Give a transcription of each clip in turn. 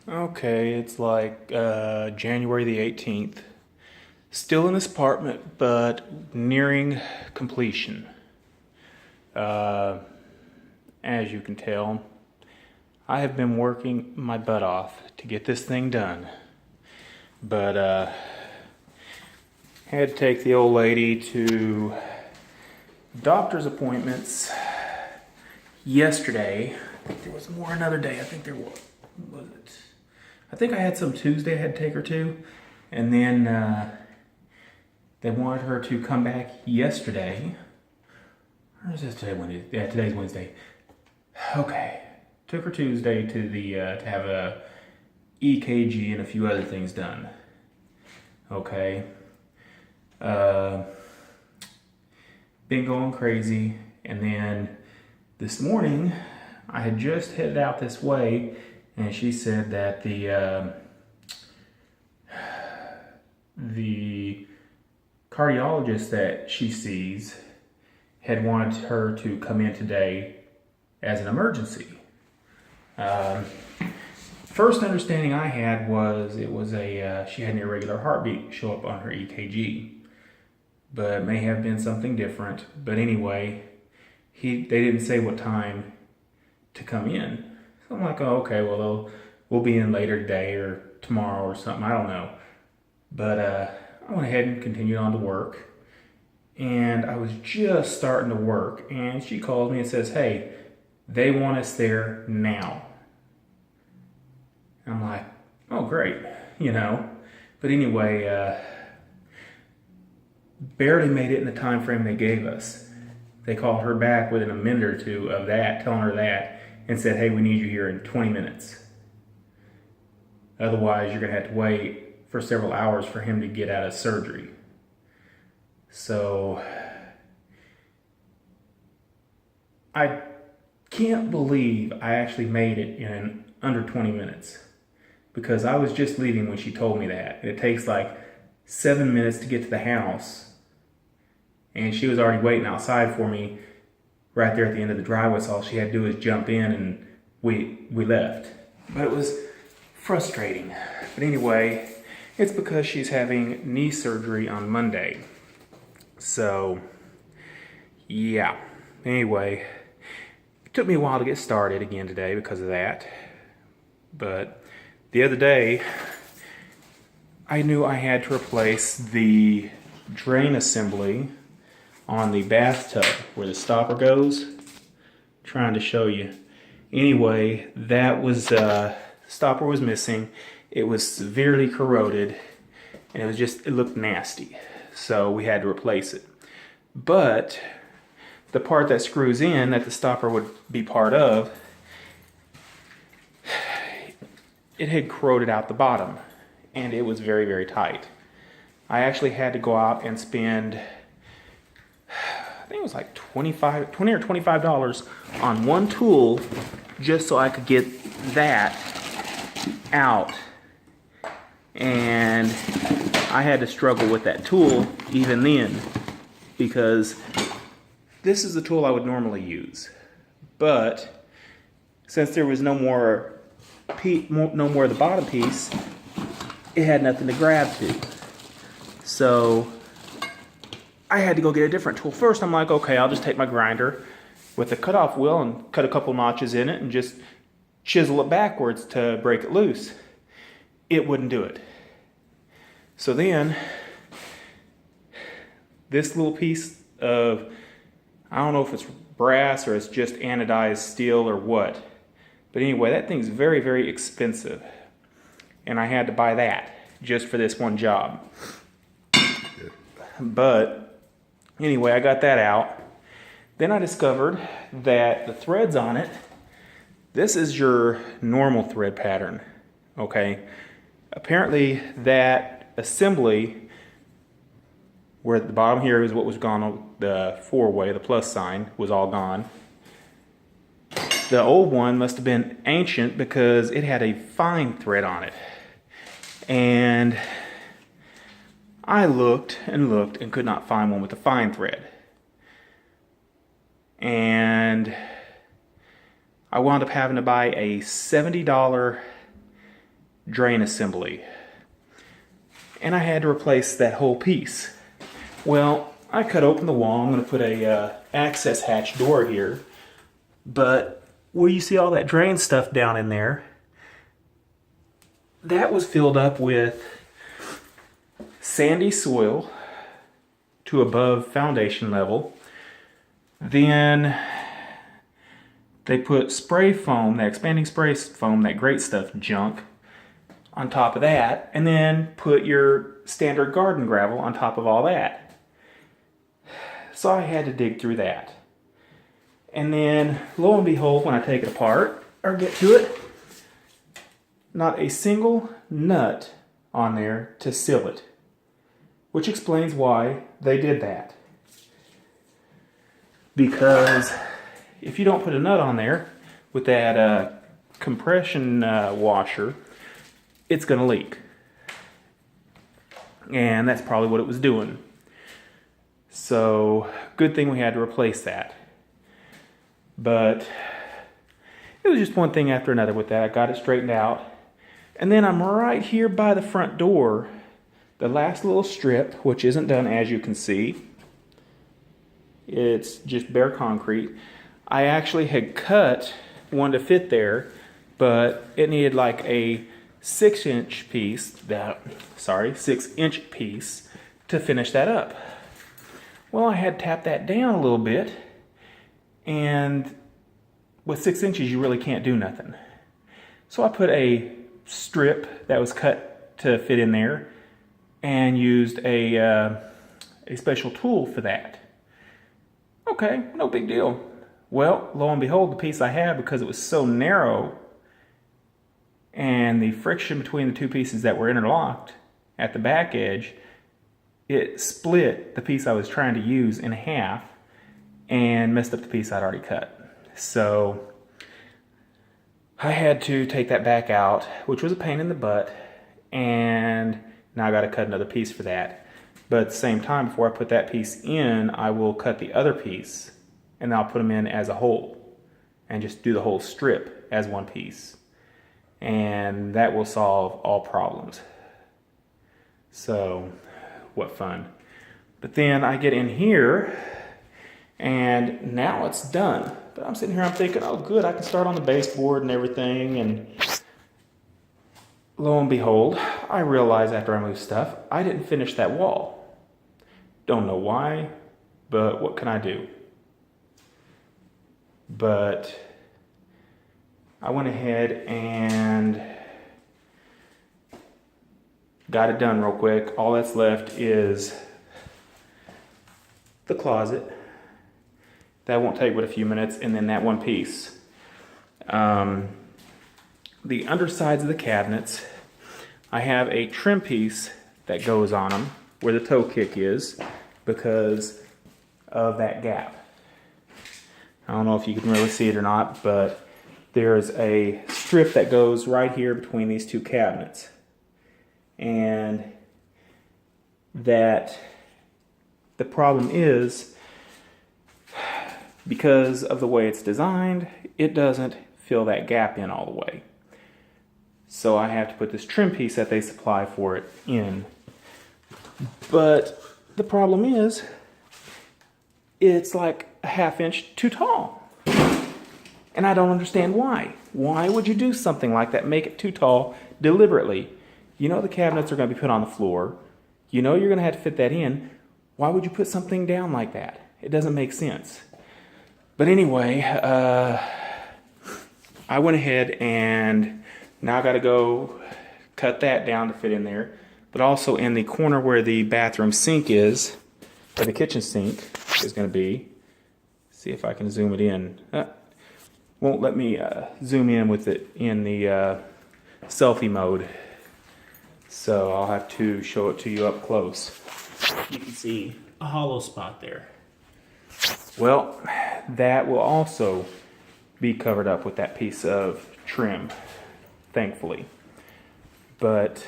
Okay, it's like January the 18th. Still in this apartment, but nearing completion. Uh, as you can tell, I have been working my butt off to get this thing done. But had to take the old lady to doctor's appointments yesterday. I think there was more another day. I think there was it? I think I had some Tuesday I had to take her to. And then they wanted her to come back yesterday. Or is this today Wednesday? Yeah, today's Wednesday. Okay. Took her Tuesday to the to have a EKG and a few other things done. Okay. Been going crazy. And then this morning, I had just headed out this way, and she said that the cardiologist that she sees had wanted her to come in today as an emergency. First understanding I had was it was she had an irregular heartbeat show up on her EKG, but it may have been something different. But anyway, they didn't say what time to come in. So I'm like, oh, okay, well, we'll be in later today or tomorrow or something. I don't know. But I went ahead and continued on to work. And I was just starting to work, and she calls me and says, hey, they want us there now. I'm like, oh, great, But anyway, barely made it in the time frame they gave us. They called her back within a minute or two of that, telling her that, and said, hey, we need you here in 20 minutes. Otherwise, you're going to have to wait for several hours for him to get out of surgery. So, I can't believe I actually made it in under 20 minutes. Because I was just leaving when she told me that. And it takes like 7 minutes to get to the house. And she was already waiting outside for me right there at the end of the driveway. So all she had to do was jump in and we left. But it was frustrating. But anyway, it's because she's having knee surgery on Monday. So, yeah. Anyway, it took me a while to get started again today because of that. But the other day, I knew I had to replace the drain assembly on the bathtub where the stopper goes. Trying to show you. Anyway, that was stopper was missing. It was severely corroded, and it looked nasty. So we had to replace it. But the part that screws in that the stopper would be part of, it had corroded out the bottom, and it was very, very tight. I actually had to go out and spend, I think it was like $20 or $25 on one tool just so I could get that out. And I had to struggle with that tool even then, because this is the tool I would normally use. But since there was no more of the bottom piece, it had nothing to grab to. So I had to go get a different tool. First, I'm like, okay, I'll just take my grinder with a cutoff wheel and cut a couple notches in it and just chisel it backwards to break it loose. It wouldn't do it. So then, this little piece of, I don't know if it's brass or it's just anodized steel or what, but anyway, that thing's very, very expensive. And I had to buy that just for this one job. But anyway, I got that out. Then I discovered that the threads on it, this is your normal thread pattern. Okay. Apparently that assembly, where at the bottom here is what was gone, the four-way, the plus sign, was all gone. The old one must have been ancient because it had a fine thread on it. And I looked and could not find one with a fine thread. And I wound up having to buy a $70 drain assembly. And I had to replace that whole piece. Well, I cut open the wall. I'm going to put a access hatch door here. But where you see all that drain stuff down in there, that was filled up with sandy soil to above foundation level. Then they put spray foam, that expanding spray foam, that great stuff junk, on top of that, and then put your standard garden gravel on top of all that. So I had to dig through that. And then, lo and behold, when I take it apart, or get to it, not a single nut on there to seal it. Which explains why they did that. Because if you don't put a nut on there with that compression washer, it's going to leak. And that's probably what it was doing. So, good thing we had to replace that. But it was just one thing after another with that. I got it straightened out. And then I'm right here by the front door. The last little strip, which isn't done as you can see. It's just bare concrete. I actually had cut one to fit there, but it needed like a 6-inch piece, 6-inch piece to finish that up. Well, I had tapped that down a little bit, and with 6 inches, you really can't do nothing. So I put a strip that was cut to fit in there and used a special tool for that. Okay, no big deal. Well, lo and behold, the piece I had, because it was so narrow, and the friction between the two pieces that were interlocked at the back edge, it split the piece I was trying to use in half and messed up the piece I'd already cut. So I had to take that back out, which was a pain in the butt, and now I got to cut another piece for that. But at the same time, before I put that piece in, I will cut the other piece, and I'll put them in as a whole, and just do the whole strip as one piece. And that will solve all problems. So, what fun. But then I get in here, and now it's done. But I'm sitting here, I'm thinking, oh good, I can start on the baseboard and everything, and lo and behold, I realize after I move stuff, I didn't finish that wall. Don't know why, but what can I do? But I went ahead and got it done real quick. All that's left is the closet. That won't take but a few minutes, and then that one piece. The undersides of the cabinets, I have a trim piece that goes on them where the toe kick is because of that gap. I don't know if you can really see it or not, but there's a strip that goes right here between these two cabinets. And that the problem is, because of the way it's designed, it doesn't fill that gap in all the way. So I have to put this trim piece that they supply for it in. But the problem is, it's like a ½ inch too tall. And I don't understand why. Why would you do something like that? Make it too tall deliberately. You know the cabinets are going to be put on the floor. You know you're going to have to fit that in. Why would you put something down like that? It doesn't make sense. But anyway, I went ahead and now I got to go cut that down to fit in there. But also in the corner where the bathroom sink is, or the kitchen sink is going to be. See if I can zoom it in. Won't let me zoom in with it in the selfie mode. So I'll have to show it to you up close. You can see a hollow spot there. Well, that will also be covered up with that piece of trim, thankfully. But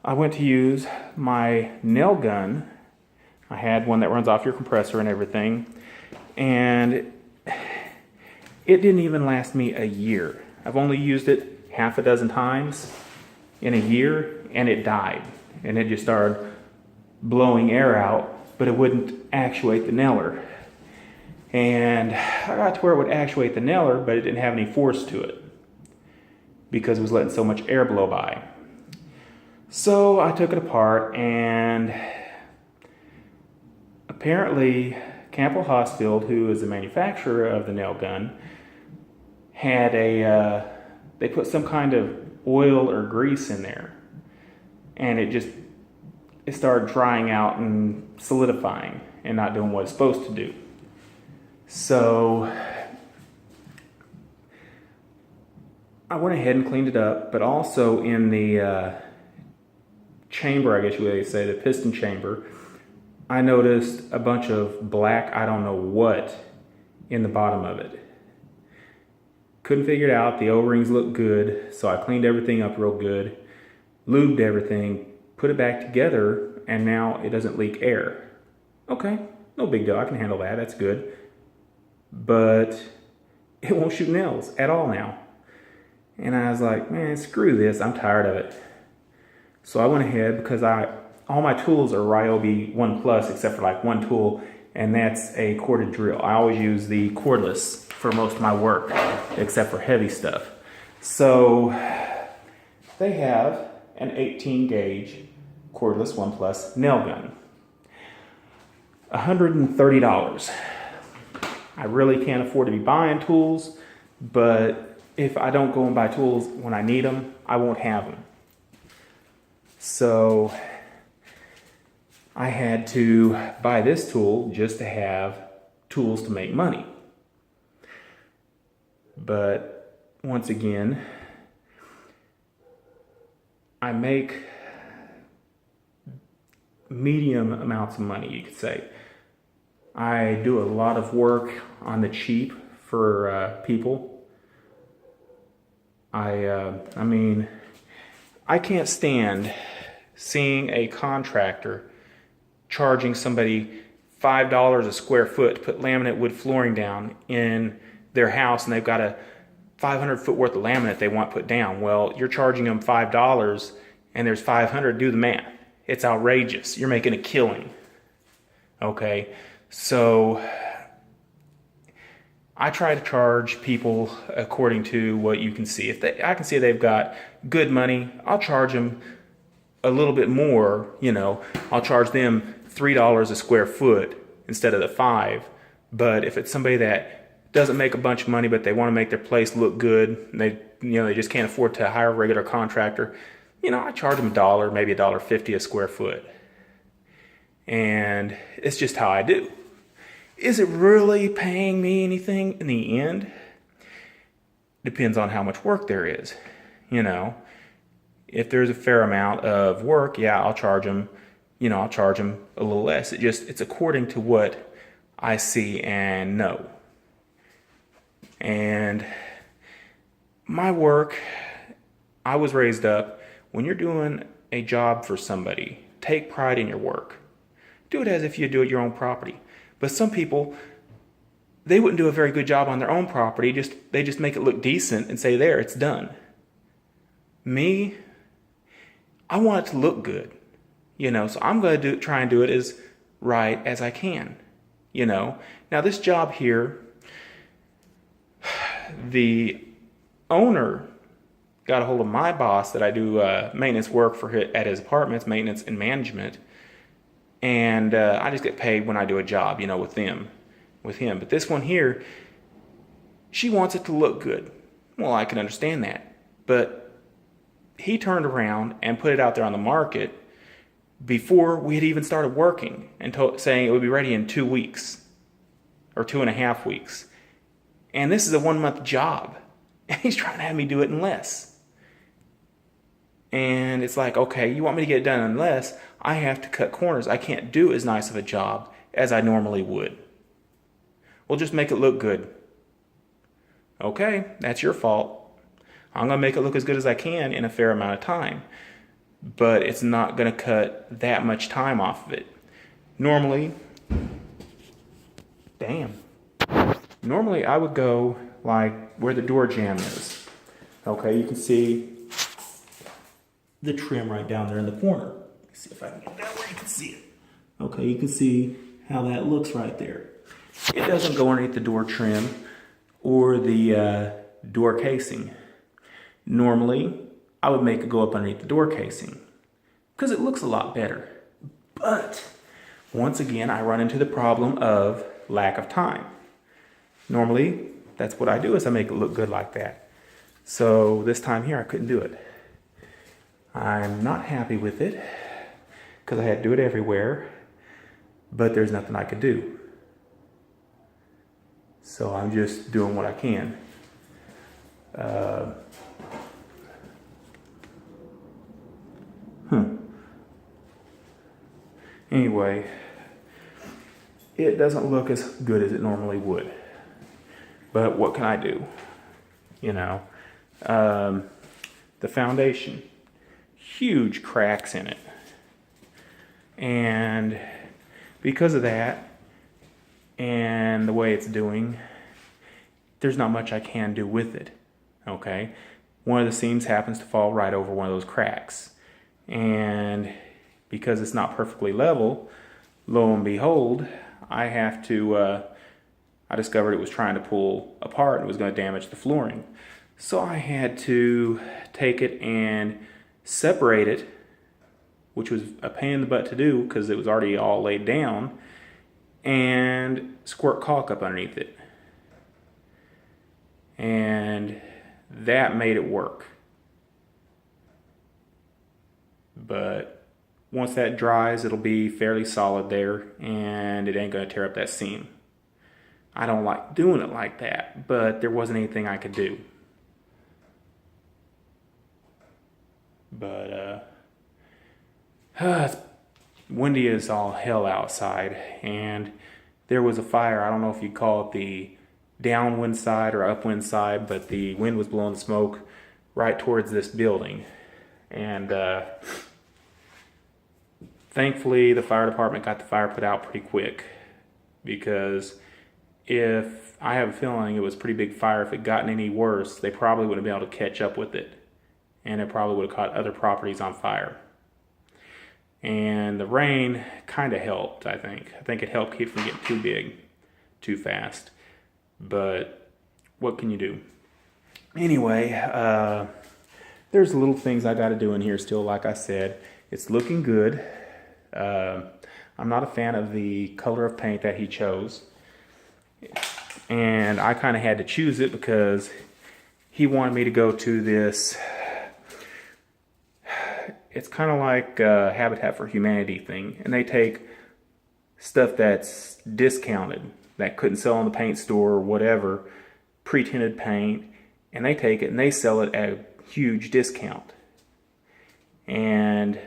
I went to use my nail gun. I had one that runs off your compressor and everything. And it didn't even last me a year. I've only used it half a dozen times in a year, and it died. And it just started blowing air out, but it wouldn't actuate the nailer. And I got to where it would actuate the nailer, but it didn't have any force to it because it was letting so much air blow by. So I took it apart, and apparently Campbell Hosfield, who is the manufacturer of the nail gun, had they put some kind of oil or grease in there, and it started drying out and solidifying and not doing what it's supposed to do. So I went ahead and cleaned it up, but also in the chamber, I guess you would say, the piston chamber, I noticed a bunch of black, I don't know what, in the bottom of it. Couldn't figure it out. The O-rings looked good, so I cleaned everything up real good, lubed everything, put it back together, and now it doesn't leak air. Okay, no big deal. I can handle that. That's good. But it won't shoot nails at all now. And I was like, man, screw this. I'm tired of it. So I went ahead, because all my tools are Ryobi 1 Plus except for like one tool, and that's a corded drill. I always use the cordless for most of my work, except for heavy stuff. So they have an 18 gauge cordless 1 Plus nail gun. $130. I really can't afford to be buying tools, but if I don't go and buy tools when I need them, I won't have them. So I had to buy this tool just to have tools to make money. But once again, I make medium amounts of money, you could say. I do a lot of work on the cheap for people. I mean, I can't stand seeing a contractor charging somebody $5 a square foot to put laminate wood flooring down in their house, and they've got a 500 foot worth of laminate they want put down. Well, you're charging them $5 and there's 500. Do the math. It's outrageous. You're making a killing. Okay, so I try to charge people according to what you can see. If I can see they've got good money, I'll charge them a little bit more. You know, I'll charge them $3 a square foot instead of the $5. But if it's somebody that doesn't make a bunch of money, but they want to make their place look good, and they just can't afford to hire a regular contractor, I charge them $1, maybe $1.50 a square foot. And it's just how I do. Is it really paying me anything in the end? Depends on how much work there is. If there's a fair amount of work, yeah, I'll charge them, I'll charge them a little less. It's according to what I see and know. And my work, I was raised up, when you're doing a job for somebody, take pride in your work. Do it as if you do it your own property. But some people, they wouldn't do a very good job on their own property. They just make it look decent and say, there, it's done. Me, I want it to look good. So I'm going to try and do it as right as I can. Now this job here, the owner got a hold of my boss that I do maintenance work for at his apartments, maintenance and management. And I just get paid when I do a job, with him. But this one here, she wants it to look good. Well, I can understand that. But he turned around and put it out there on the market before we had even started working, and saying it would be ready in 2 weeks or 2.5 weeks. And this is a 1 month job. And he's trying to have me do it in less. And it's like, okay, you want me to get it done in less? I have to cut corners. I can't do as nice of a job as I normally would. Well, just make it look good. Okay, that's your fault. I'm going to make it look as good as I can in a fair amount of time. But it's not going to cut that much time off of it. Normally I would go like where the door jamb is. Okay, you can see the trim right down there in the corner. Let's see if I can get that where you can see it. Okay, you can see how that looks right there. It doesn't go underneath the door trim or the door casing. Normally, I would make it go up underneath the door casing because it looks a lot better. But once again, I run into the problem of lack of time. Normally, that's what I do, is I make it look good like that. So this time here, I couldn't do it. I'm not happy with it because I had to do it everywhere, but there's nothing I could do. So I'm just doing what I can. Anyway, it doesn't look as good as it normally would. But what can I do? You know, the foundation, huge cracks in it. And because of that and the way it's doing, there's not much I can do with it. Okay? One of the seams happens to fall right over one of those cracks. And because it's not perfectly level, lo and behold, I discovered it was trying to pull apart and it was going to damage the flooring. So I had to take it and separate it, which was a pain in the butt to do because it was already all laid down, and squirt caulk up underneath it. And that made it work. But once that dries, it'll be fairly solid there, and it ain't going to tear up that seam. I don't like doing it like that, but there wasn't anything I could do. But it's windy as all hell outside, and there was a fire. I don't know if you call it the downwind side or upwind side, but the wind was blowing smoke right towards this building. And thankfully, the fire department got the fire put out pretty quick, because if I have a feeling it was a pretty big fire, if it gotten any worse, they probably would have been able to catch up with it, and it probably would have caught other properties on fire. And the rain kind of helped, I think. I think it helped keep from getting too big too fast. But what can you do? Anyway, there's little things I got to do in here still, like I said. It's looking good. I'm not a fan of the color of paint that he chose. And I kind of had to choose it because he wanted me to go to this, it's kind of like a Habitat for Humanity thing. And they take stuff that's discounted, that couldn't sell in the paint store or whatever, pre-tinted paint, and they take it and they sell it at a huge discount. And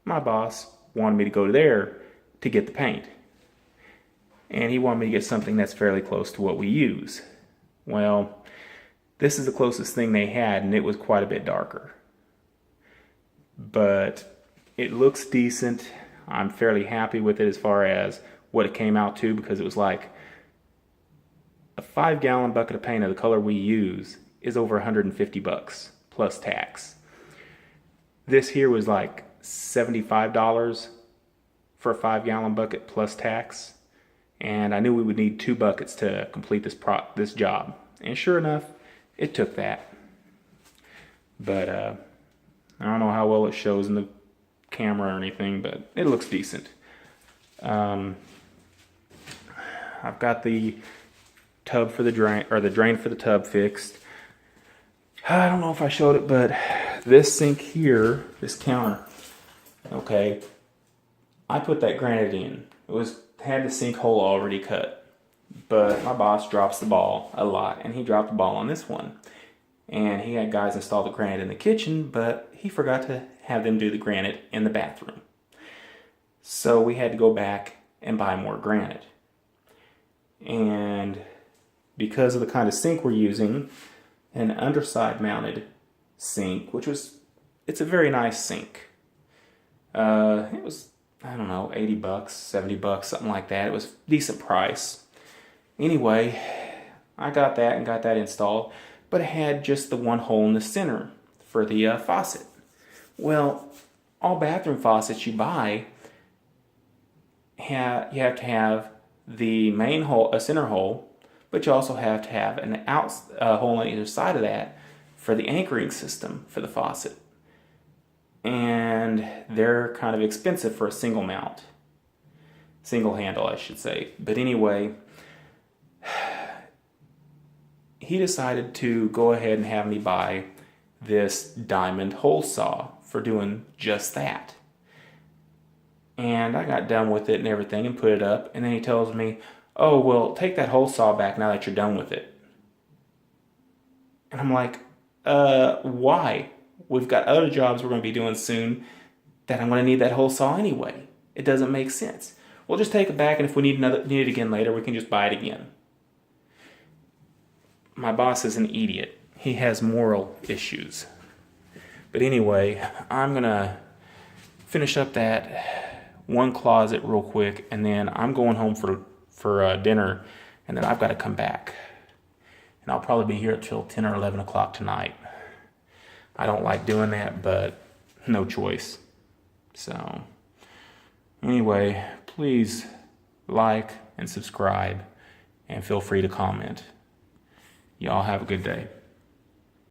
my boss wanted me to go there to get the paint. And he wanted me to get something that's fairly close to what we use. Well, this is the closest thing they had, and it was quite a bit darker. But it looks decent. I'm fairly happy with it as far as what it came out to, because it was like a 5-gallon bucket of paint of the color we use is over $150 plus tax. This here was like $75 for a 5-gallon bucket plus tax. And I knew we would need 2 buckets to complete this job. And sure enough, it took that. But I don't know how well it shows in the camera or anything, but it looks decent. I've got the tub for the drain, or the drain for the tub fixed. I don't know if I showed it, but this sink here, this counter, okay, I put that granite in. It had the sinkhole already cut, but my boss drops the ball a lot, and he dropped the ball on this one. And he had guys install the granite in the kitchen, but he forgot to have them do the granite in the bathroom. So we had to go back and buy more granite. And because of the kind of sink we're using, an underside mounted sink, it's a very nice sink. It was, I don't know, $80, $70, something like that. It was a decent price. Anyway, I got that installed. but it had just the one hole in the center for the faucet. Well, all bathroom faucets you buy, you have to have the main hole, a center hole, but you also have to have an hole on either side of that for the anchoring system for the faucet. And they're kind of expensive for a single handle, I should say. But anyway, he decided to go ahead and have me buy this diamond hole saw for doing just that. And I got done with it and everything and put it up, and then he tells me, oh, well, take that hole saw back now that you're done with it. And I'm like, why? We've got other jobs we're going to be doing soon that I'm going to need that hole saw anyway. It doesn't make sense. We'll just take it back, and if we need it again later, we can just buy it again. My boss is an idiot. He has moral issues. But anyway, I'm going to finish up that one closet real quick, and then I'm going home for dinner, and then I've got to come back. And I'll probably be here until 10 or 11 o'clock tonight. I don't like doing that, but no choice. So, anyway, please like and subscribe, and feel free to comment. Y'all have a good day.